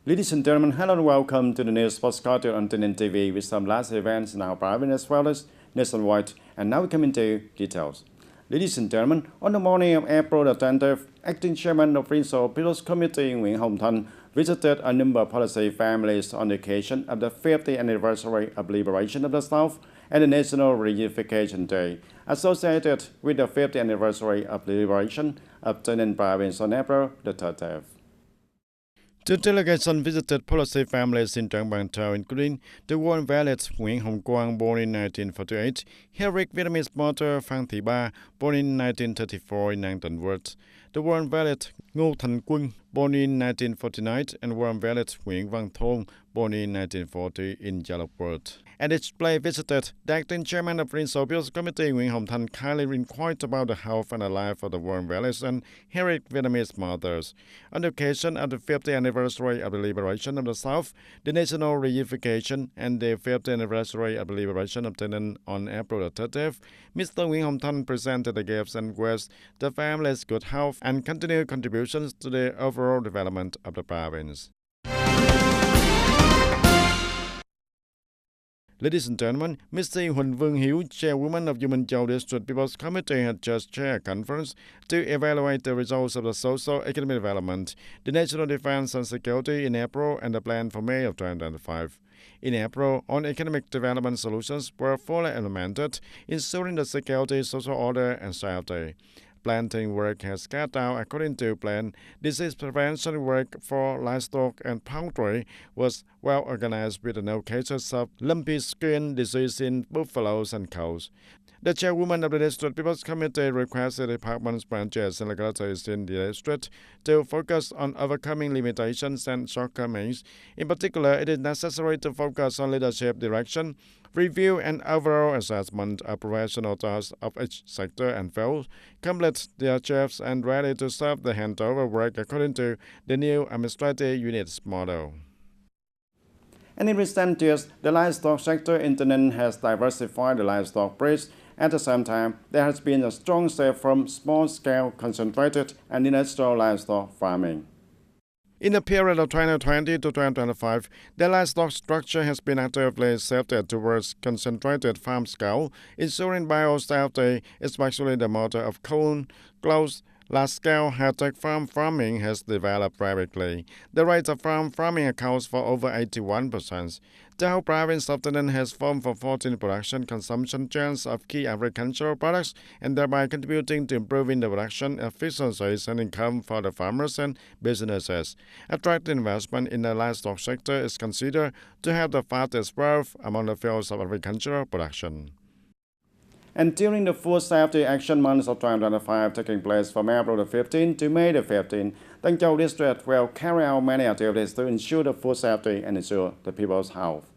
Ladies and gentlemen, hello and welcome to the news postcard on TayNinhTV with some last events in our private as well as nationwide. And now we come into details. Ladies and gentlemen, on the morning of April the 20th, Acting Chairman of Provincial People's Committee Nguyễn Hồng Thanh visited a number of policy families on the occasion of the 50th anniversary of liberation of the South and the National Reunification Day, associated with the 50th anniversary of the liberation of TayNinhTV Province on April the 30th. The delegation visited policy families in Trang Bang Town, including the war invalid Nguyễn Hồng Quang, born in 1948, heroic Vietnamese martyr Phan Thị Ba, born in 1934 in Nang Tân Wood, the war invalid Ngô Thành Quân, born in 1949, and war invalid Nguyễn Văn Thôn, born in 1940 in Gia Wood. At its display visited, the acting chairman of Provincial People's Committee Nguyễn Hồng Thanh kindly inquired about the health and the life of the war invalids and heroic Vietnamese mothers. On the occasion of the 50th anniversary of the liberation of the South, the National Reunification, and the 50th anniversary of the liberation of TayNinhTV on April the 30th, Mr. Nguyễn Hồng Thanh presented the gifts and wished the families good health and continued contributions to the overall development of the province. Ladies and gentlemen, Mr. Huỳnh Vương Hiếu, chairwoman of Human Châu District People's Committee, had just chaired a conference to evaluate the results of the socio-economic development, the national defense and security in April, and the plan for May of 2025. In April, all economic development solutions were fully implemented, ensuring the security, social order, and safety. Planting work has carried out according to plan. Disease prevention work for livestock and poultry was well organized with no cases of lumpy skin disease in buffaloes and cows. The chairwoman of the District People's Committee requested the department's branches and localities in the district to focus on overcoming limitations and shortcomings. In particular, it is necessary to focus on leadership direction, review and overall assessment of professional tasks of each sector and field, complete their chiefs and ready to serve the handover work according to the new administrative units model. And in recent years, the livestock sector in TayNinhTV has diversified the livestock breeds. At the same time, there has been a strong shift from small-scale, concentrated and industrial livestock farming. In the period of 2020 to 2025, the livestock structure has been actively shifted towards concentrated farm scale, ensuring biosafety, especially the model of cold, closed, large-scale high-tech farming has developed rapidly. The rate of farming accounts for over 81%. The whole province of TayNinhTV has formed for 14 production consumption chains of key agricultural products and thereby contributing to improving the production efficiencies and income for the farmers and businesses. Attractive investment in the livestock sector is considered to have the fastest growth among the fields of agricultural production. And during the Food Safety Action Month of 2025 taking place from April the 15th to May the 15th, Tân Châu District will carry out many activities to ensure the food safety and ensure the people's health.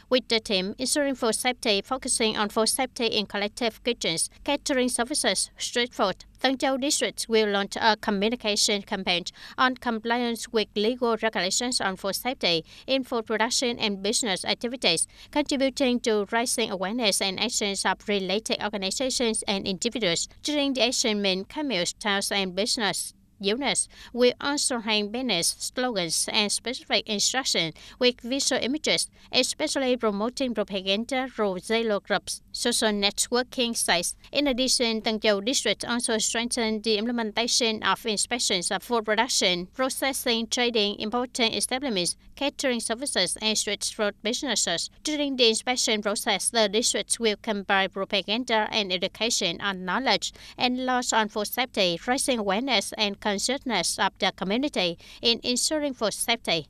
With the team ensuring food safety, focusing on food safety in collective kitchens, catering services, street food, Tân Châu District will launch a communication campaign on compliance with legal regulations on food safety in food production and business activities, contributing to raising awareness and actions of related organizations and individuals. During the action, main communes, towns, and business units will also hang banners, slogans, and specific instructions with visual images, especially promoting propaganda through Zalo groups, social networking sites. In addition, Tân Châu District also strengthened the implementation of inspections of food production, processing, trading, importing establishments, catering services, and street food businesses. During the inspection process, the district will combine propaganda and education on knowledge and laws on food safety, raising awareness and consciousness of the community in ensuring food safety.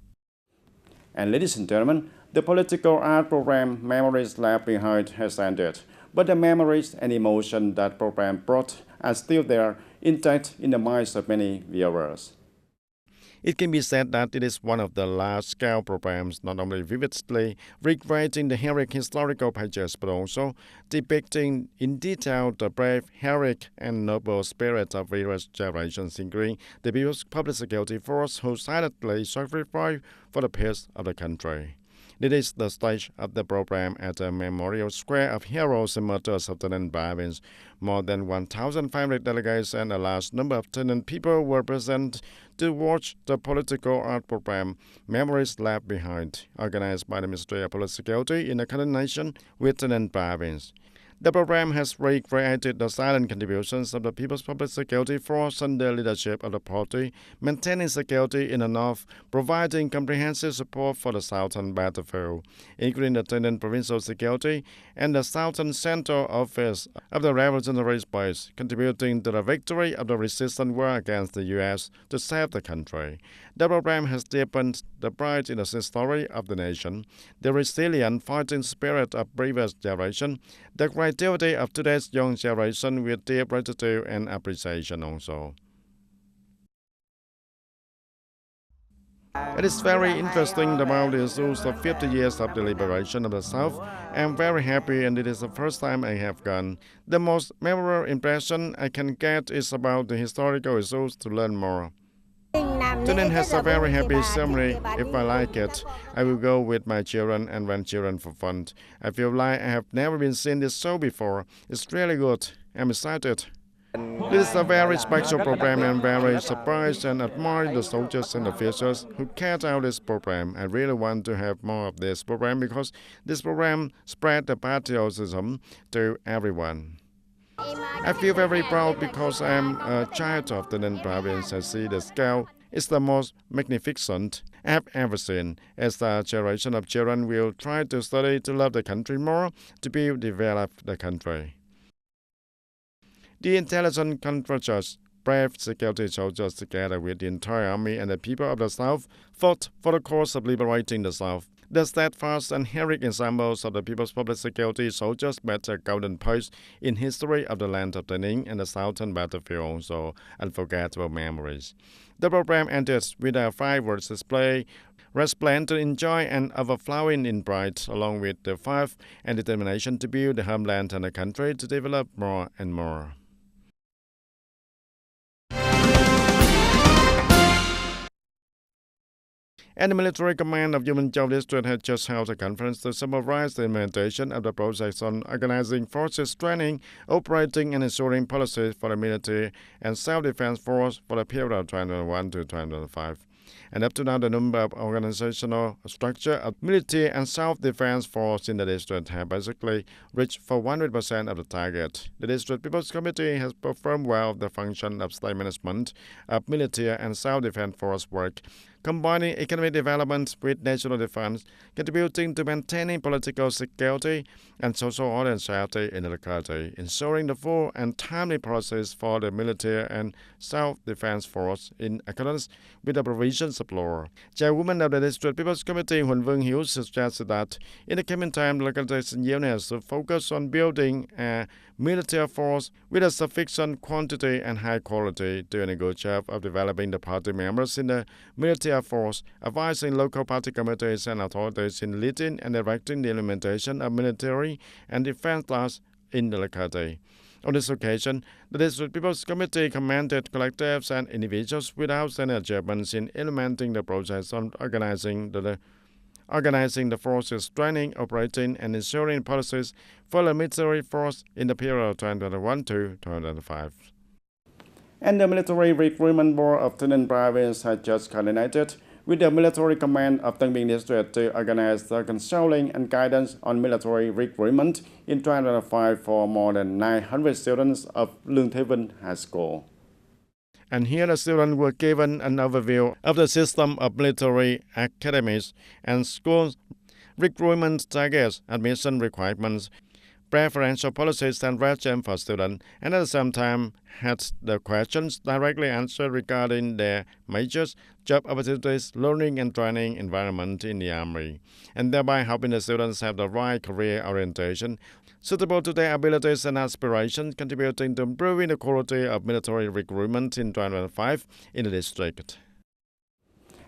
And ladies and gentlemen, the political art program Memories Left Behind has ended, but the memories and emotion that program brought are still there, intact in the minds of many viewers. It can be said that it is one of the large-scale programs not only vividly recreating the heroic historical pages but also depicting in detail the brave, heroic, and noble spirit of various generations, including the People's Public Security Force who silently sacrificed for the peace of the country. This is the stage of the program at the Memorial Square of Heroes and Martyrs of Tenant Province. More than 1,500 delegates and a large number of tenant people were present to watch the political art program Memories Left Behind, organized by the Ministry of Public Security in the coordination with Tenant Province. The program has recreated the silent contributions of the People's Public Security Force under the leadership of the party, maintaining security in the north, providing comprehensive support for the southern battlefield, including the Tenant Provincial Security and the Southern Central Office of the Revolutionary Space, contributing to the victory of the resistance war against the U.S. to save the country. The program has deepened the pride in the history of the nation, the resilient fighting spirit of previous generations, the creativity of today's young generation with deep gratitude and appreciation also. It is very interesting about the issues of 50 years of the liberation of the South. I am very happy, and it is the first time I have gone. The most memorable impression I can get is about the historical issues to learn more. TayNinhTV has a very happy ceremony. If I like it, I will go with my children and grandchildren for fun. I feel like I have never been seen this show before. It's really good. I'm excited. This is a very special program, and very surprised and admire the soldiers and officers who carried out this program. I really want to have more of this program because this program spread the patriotism to everyone. I feel very proud because I am a child of the Tenant Province. I see the scale is the most magnificent I have ever seen. As the generation of children will try to study to love the country more, to develop the country. The intelligent contractors, brave security soldiers together with the entire army and the people of the South fought for the cause of liberating the South. The steadfast and heroic examples of the People's Public Security soldiers met a golden place in history of the land of TayNinhTV and the southern battlefield, also unforgettable memories. The program ended with a fireworks display, resplendent in joy and overflowing in pride, along with the fight and determination to build the homeland and the country to develop more and more. And the military command of Yumanjao District had just held a conference to summarize the implementation of the projects on organizing forces training, operating and ensuring policies for the military and self-defense force for the period of 2021 to 2025. And up to now, the number of organizational structure of military and self-defense force in the district have basically reached 100% of the target. The district People's Committee has performed well the function of state management of military and self-defense force work, combining economic development with national defense, contributing to maintaining political security and social order and safety in the locality, ensuring the full and timely process for the military and self-defense force in accordance with the provisions of law. Chairwoman of the District People's Committee, TayNinhTV, suggested that in the coming time, the locality's units should focus on building a military force with a sufficient quantity and high quality, doing a good job of developing the party members in the military force, advising local party committees and authorities in leading and directing the implementation of military and defense laws in the locality. On this occasion, the District People's Committee commended collectives and individuals without any achievements in implementing the process on organizing the forces, training, operating, and ensuring policies for the military force in the period of 2021 to 2025. And the Military Recruitment Board of Tenant Province has just coordinated with the Military Command of Tân Biên District to organize the counseling and guidance on military recruitment in 2005 for more than 900 students of Lương Thế Vinh High School. And here the students were given an overview of the system of military academies and schools, recruitment targets, admission requirements, preferential policies and regime for students, and at the same time had the questions directly answered regarding their majors, job opportunities, learning and training environment in the Army, and thereby helping the students have the right career orientation suitable to their abilities and aspirations, contributing to improving the quality of military recruitment in 2005 in the district.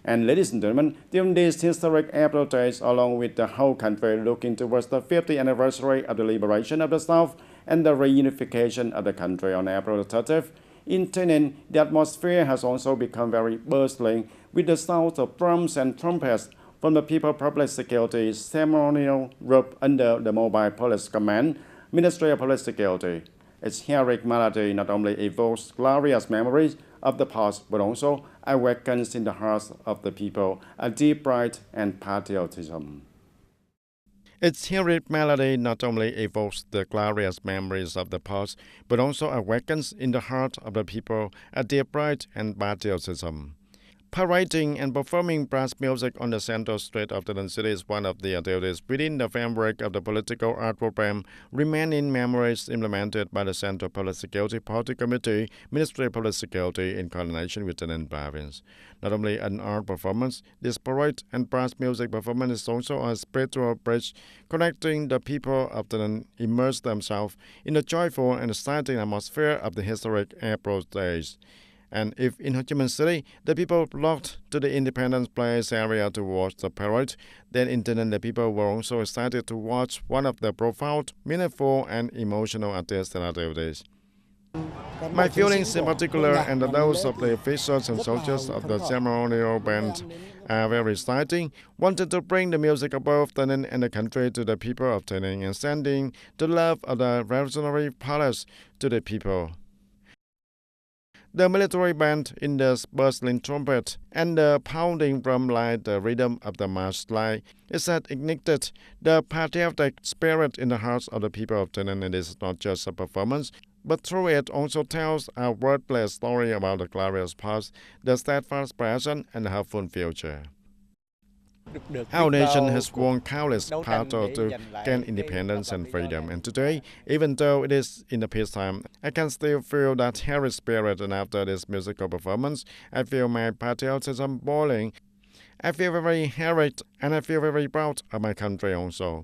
And ladies and gentlemen, during this historic April days, along with the whole country looking towards the 50th anniversary of the liberation of the South and the reunification of the country on April 30th, in TayNinhTV, the atmosphere has also become very bustling with the sound of drums and trumpets from the People Public Security Ceremonial Group under the Mobile Police Command, Ministry of Police Security. Its heroic melody not only evokes glorious memories of the past, but also awakens in the hearts of the people a deep pride and patriotism. Its heroic melody not only evokes the glorious memories of the past, but also awakens in the heart of the people a deep pride and patriotism. Parading and performing brass music on the central street of the city is one of the activities within the framework of the political art program Remaining Memories implemented by the Central Police Security Party Committee, Ministry of Police Security in coordination with the TayNinhTV province. Not only an art performance, this parade and brass music performance is also a spiritual bridge connecting the people of the immerse themselves in the joyful and exciting atmosphere of the historic April days. And if in Ho Chi Minh City, the people flocked to the Independence Place area to watch the parade, then in TayNinhTV the people were also excited to watch one of the profound, meaningful, and emotional artistic activities. My feelings in particular and those of the officials and soldiers of the ceremonial band are very exciting. Wanted to bring the music above TayNinhTV and the country to the people of TayNinhTV and sending the love of the revolutionary palace to the people. The military band in the bustling trumpet and the pounding drum like the rhythm of the march line is that ignited the patriotic spirit in the hearts of the people of TayNinhTV. It is not just a performance, but through it also tells a wordless story about the glorious past, the steadfast present, and the hopeful future. Our nation has won countless battles to gain independence and freedom, and today, even though it is in the peacetime, I can still feel that heroic spirit, and after this musical performance, I feel my patriotism boiling. I feel very heroic, and I feel very proud of my country also.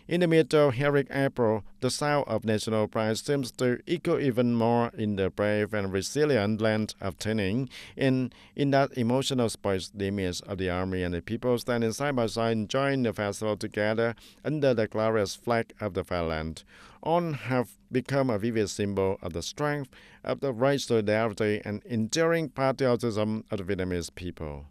In the middle of heroic April, the sound of national pride seems to echo even more in the brave and resilient land of TayNinhTV. In that emotional space, the image of the army and the people standing side by side enjoying the festival together under the glorious flag of the fatherland. All have become a vivid symbol of the strength of the right solidarity and enduring patriotism of the Vietnamese people.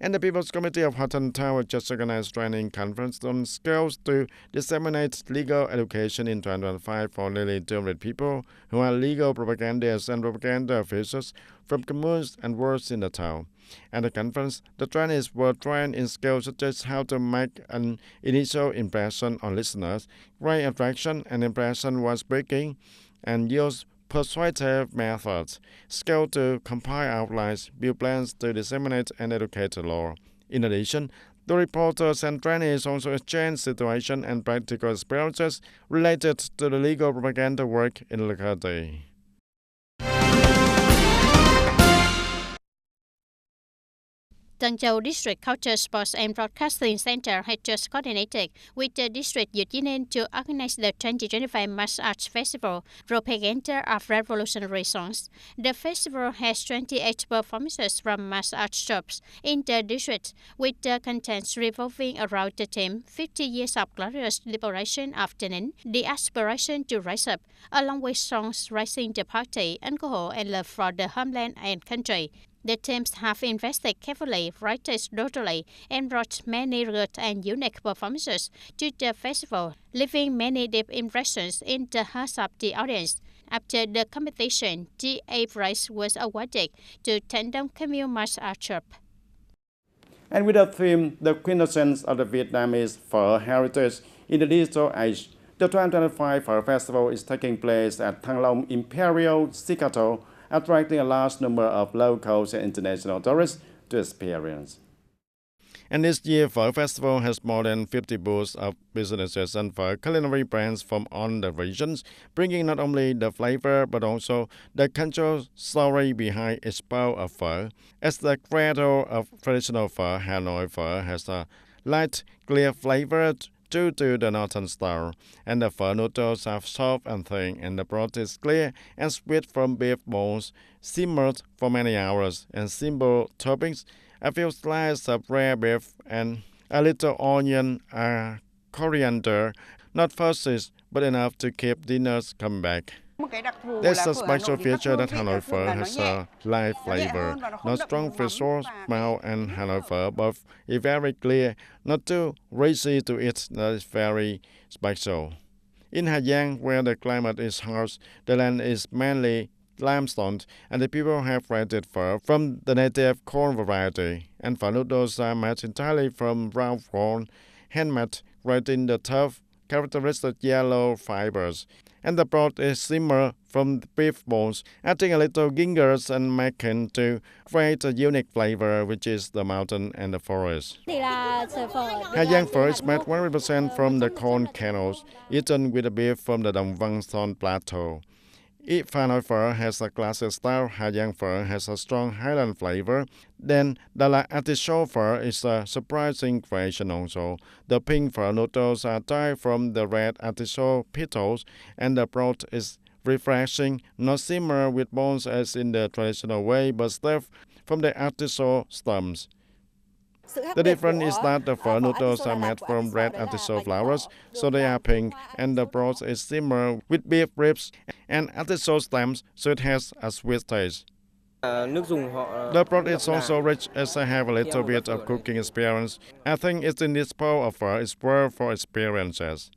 And the People's Committee of Hotton Tower just organized training conference on skills to disseminate legal education in 2025 for nearly 200 people who are legal propagandists and propaganda officials from communes and wards in the town. At the conference, the trainees were trained in skills such as how to make an initial impression on listeners, create attraction and impression while speaking, and use persuasive methods, skill to compile outlines, build plans to disseminate and educate the law. In addition, the reporters and trainees also exchange situation and practical experiences related to the legal propaganda work in the locality. Tân Châu District Culture, Sports and Broadcasting Center has just coordinated with the District Youth Union to organize the 2025 Martial Arts Festival, Propaganda of Revolutionary Songs. The festival has 28 performances from martial arts shops in the district, with the contents revolving around the theme 50 Years of Glorious Liberation of TayNinhTV, the aspiration to rise up, along with songs raising the party, alcohol, and love for the homeland and country. The teams have invested carefully, writers thoroughly, and brought many good and unique performances to the festival, leaving many deep impressions in the hearts of the audience. After the competition, the A prize was awarded to TayNinhTV Commune Martial Arts Troupe. And with the theme, The Quintessence of the Vietnamese Phở Heritage in the Digital Age, the 2025 Phở Festival is taking place at Thăng Long Imperial Cicato, attracting a large number of locals and international tourists to experience. And this year, Phở Festival has more than 50 booths of businesses and phở culinary brands from all the regions, bringing not only the flavor but also the cultural story behind each bowl of phở. As the creator of traditional phở, Hanoi phở has a light, clear flavor due to the northern style, and the phở noodles are soft and thin, and the broth is clear and sweet from beef bones, simmered for many hours, and simple toppings, a few slices of rare beef, and a little onion, coriander, not fussy, but enough to keep dinners come back. There's a special feature that Hanoi pho has a light flavor, not strong visual smell, and Hanoi pho both is very clear, not too racy to eat, that is very special. In Hà Giang, where the climate is harsh, the land is mainly limestone, and the people have rented pho from the native corn variety. And pho noodles are made entirely from brown corn, handmade right in the tough, characteristic yellow fibers. And the broth is simmered from the beef bones, adding a little ginger and making to create a unique flavor, which is the mountain and the forest. Hà Giang pho is made 100% from the corn kernels, eaten with the beef from the Đồng Văn Son Plateau. If Hanoi pho has a classic style, Hà Giang pho has a strong Highland flavor. Then the artichoke pho is a surprising creation also. The pink pho noodles are derived from the red artichoke petals, and the broth is refreshing, not simmered with bones as in the traditional way, but stuffed from the artichoke stumps. The difference is that the pho noodles are made from red artichoke flowers, so they are pink, and the broth is simmered with beef ribs and artichoke stems, so it has a sweet taste. The broth is also rich as I have a little bit of cooking experience. I think it's in this bowl of pho is worth for experiences.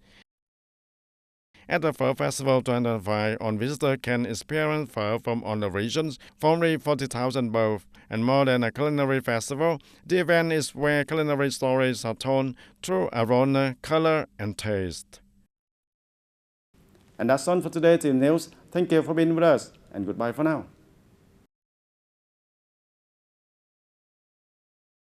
At the Pho Festival 2025, on visitors can experience pho from all the regions for only 40,000 baht. And more than a culinary festival, the event is where culinary stories are told through aroma, color, and taste. And that's all for today, TayNinhTV News. Thank you for being with us, and goodbye for now.